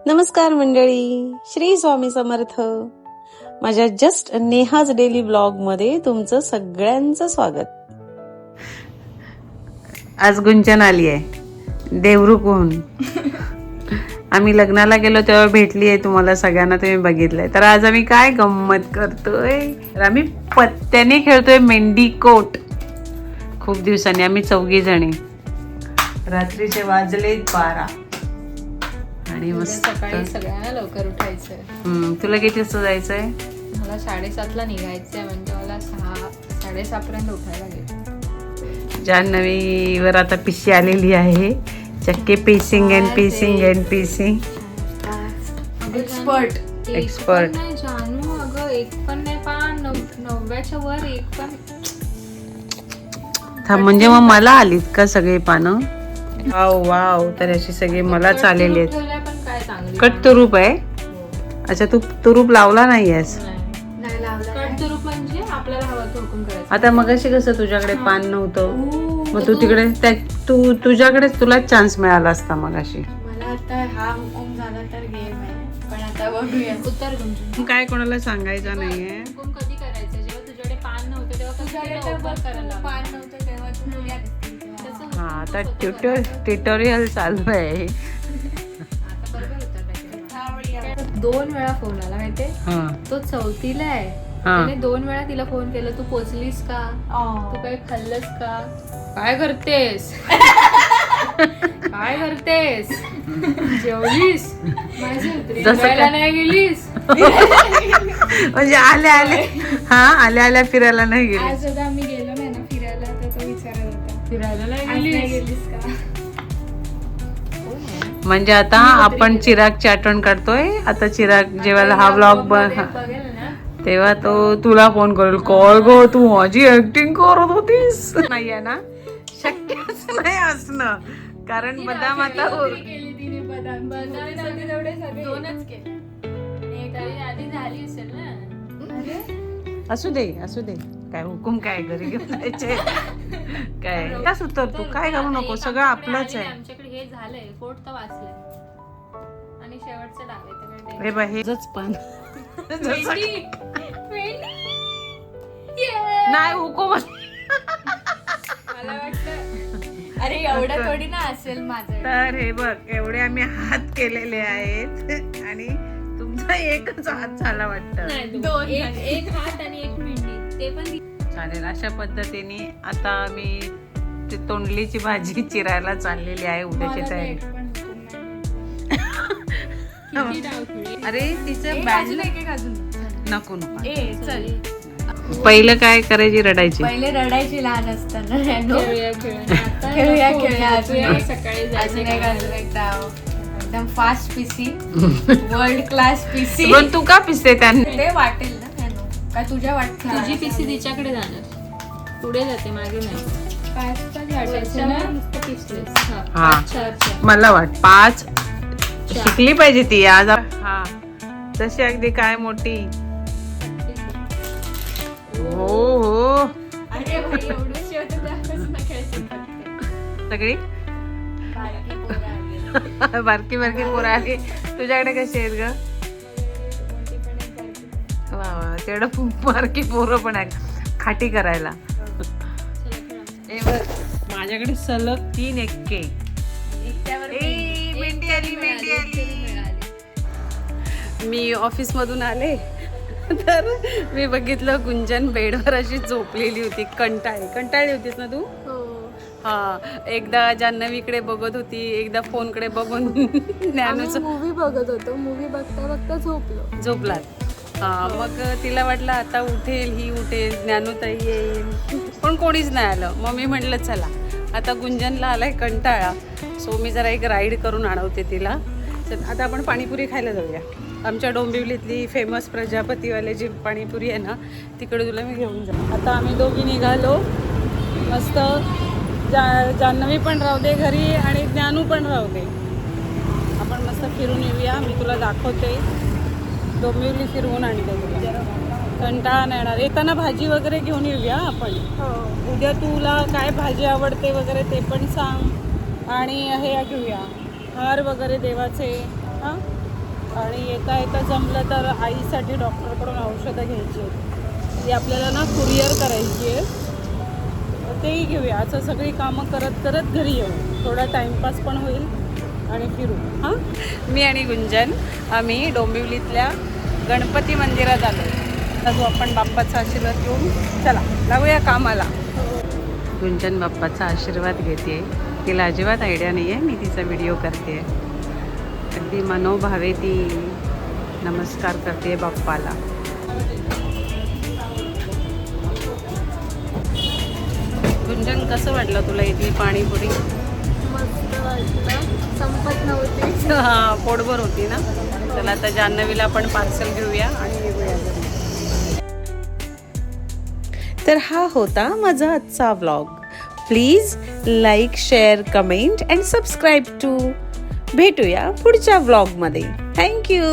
नमस्कार मंडळी, श्री स्वामी समर्थ. माझ्या जस्ट नेहाज डेली ब्लॉग मध्ये तुमचं सगळ्यांचं स्वागत. आज गुंजन आली आहे देवरुखहून. आम्ही लग्नाला गेलो तेव्हा भेटली आहे तुम्हाला सगळ्यांना, तुम्ही बघितलंय. तर आज आम्ही काय गंमत करतोय, तर आम्ही पत्त्याने खेळतोय मेंढीकोट. खूप दिवसांनी आम्ही 4 जणी. रात्रीचे वाजले 12 आणि मस्त सकाळी सगळ्यांना लवकर उठायचंय. तुला किती वाजता जायचंय? मला 7:30ला निघायचंय, म्हणजे मला 6-6:30 पर्यंत उठायला लागेल. जान्हवीवर आता पिशी आलेली आहे. चक्के पीसिंग अँड पीसिंग अँड पीसिंग. एक्सपर्ट नाही जानू, अगं एक पण नाही, 9व्याच्या वर एक पण. म्हणजे मग मला आलीत का सगळे पानं? वाव वाव, तर अशी सगळी मलाच आलेली आहेत. पण काय चांगली कट तुरूप आहे. अच्छा, तू तुरूप लावला नाहीयेस? नाही लावला. कट तुरूप म्हणजे आपल्याला हवं तो हुकूम करायचा. आता मगाशी कसं तुझ्याकडे पान नव्हतं, मग तू तिकडे तुझ्याकडे तुलाच चान्स मिळाला असता मगाशी. मला आता हा हुकूम झाला तर गेम आहे, पण आता बघूया. उत्तर गुंजन काय कोणाला सांगायचं नाहीये. हुकूम कधी करायचं? जेव्हा तुझ्याकडे पान नव्हतं तेव्हा पान नव्हतं तेव्हा तू हा, आता ट्युटोरियल चालू आहे. 2 वेळा फोन आला माहितीये. तो 4थीला आहे. त्याने 2 वेळा तिला फोन केला, तू पोचलीस का, तू काही खाल्लंस का, काय करतेस, काय करतेस, जेवलीस, फिरायला नाही गेलीस. म्हणजे आल्या आल्या फिरायला नाही गेली. आज सुद्धा आम्ही गेलो नाही ना फिरायला, तर तो विचारत होता फिरायला नाही गेलीस का. म्हणजे आता आपण चिरागची आठवण काढतोय. आता चिराग जेव्हा हा व्लॉग बघेल ना तेव्हा तो तुला फोन करेल, कॉल गो तू माझी ऍक्टिंग करत होतीस. नाहीये ना, शक्यच नाही असणं, कारण बदाम आता असू दे काय हुकूम, काय घरी घेऊन जायचे काय त्यास उत्तर. तू काय करू नको, सगळं आपलंच आहे. आमच्याकडे हे झालंय, फोट तर वाचलंय आणि शेवटचं डाव आहे. अरे बा, हेच पण नाही हुकूम. मला वाटलं अरे एवढं थोडी ना असेल माझं. तर हे बघ, एवढे आम्ही हात केलेले आहेत आणि तुमचा एकच हात झाला वाटतं. एक हात आणि एक मेंढी, ते पण चालेल. अशा पद्धतीने आता मी ते तोंडलीची भाजी चिरायला चाललेली आहे. उद्याची तयारी. अरे तिचं नको पहिलं काय करायची, रडायची. पहिले रडायची लहान असताना. सकाळी एकदम fast PC, world class PC. पण तू का पिसते त्यांनी? ते वाटेल ना काय तुझ्या वाटत. तुझी पीसी तिच्याकडे जाणार, पुढे जाते मागे नाही. हा, मला वाट 5 शिकली पाहिजे ती आज. हा, तशी अगदी काय मोठी. हो सगळी बारकी पोरं आली. तुझ्याकडे कशी आहेत ग? वा, तेवढं बारकी पोरं पण आहेत खाटी करायला. माझ्याकडे सलग 3 एक्के. मेंढी आली. मी ऑफिस मधून आले तर मी बघितलं गुंजन बेडवर अशी झोपलेली होती. कंटाळली होतीस ना तू? हा, एकदा जान्हवीकडे बघत होती, एकदा फोनकडे बघून ज्ञानूच मूवी बघत होतो. मूवी बघता झोपलात. हा, मग तिला वाटलं आता ही उठेल, ज्ञानूताई येईल, पण कोणीच नाही आलं. मग मी म्हटलं चला आता गुंजनला आलाय कंटाळा, सो मी जरा एक राईड करून आणवते तिला. आता आपण पाणीपुरी खायला जाऊया. आमच्या डोंबिवलीतली फेमस प्रजापतीवाले जी पाणीपुरी आहे ना, तिकडे तुला मी घेऊन जा. आता आम्ही दोघी निघालो. मस्त जान्हवी पण राहू दे घरी आणि ज्ञानू पण राहू दे. आपण मस्त फिरून येऊया. मी तुला दाखवते, डोंबिवली फिरवून आणते तुला. कंटाळा नाही येणार. येताना भाजी वगैरे घेऊन येऊया आपण. उद्या तुला काय भाजी आवडते वगैरे ते पण सांग. आणि हे घेऊया, हार वगैरे देवाचे, हां आणि येता येता जमलं तर आईसाठी डॉक्टरकडून औषधं घ्यायची आहेत. ती आपल्याला ना कुरिअर करायची आहे, तर तेही घेऊया. असं सगळी कामं करत करत घरी येऊ, थोडा टाईमपास पण होईल आणि फिरू. हां, मी आणि गुंजन आम्ही डोंबिवलीतल्या गणपती मंदिरात आलो. तर तो आपण बाप्पाचा आशीर्वाद घेऊन चला लागूया कामाला. गुंजन बाप्पाचा आशीर्वाद घेते. तिला अजिबात आयडिया नाही आहे मी तिचा व्हिडिओ करते. अगदी मनोभावे ती नमस्कार करते बाप्पाला. गुंजन, कसं वाटलं तुला इथली पाणीपुरी? मस्त वाटलं, संपत नव्हती. हां, पोटभर होती ना. चला आता जान्हवीला पण पार्सल घेऊया आणि निघूया घरी. तर हा होता माझा आजचा vlog. Please like, share, comment and subscribe too. भेटूया पुढच्या व्लॉगमध्ये. थँक्यू.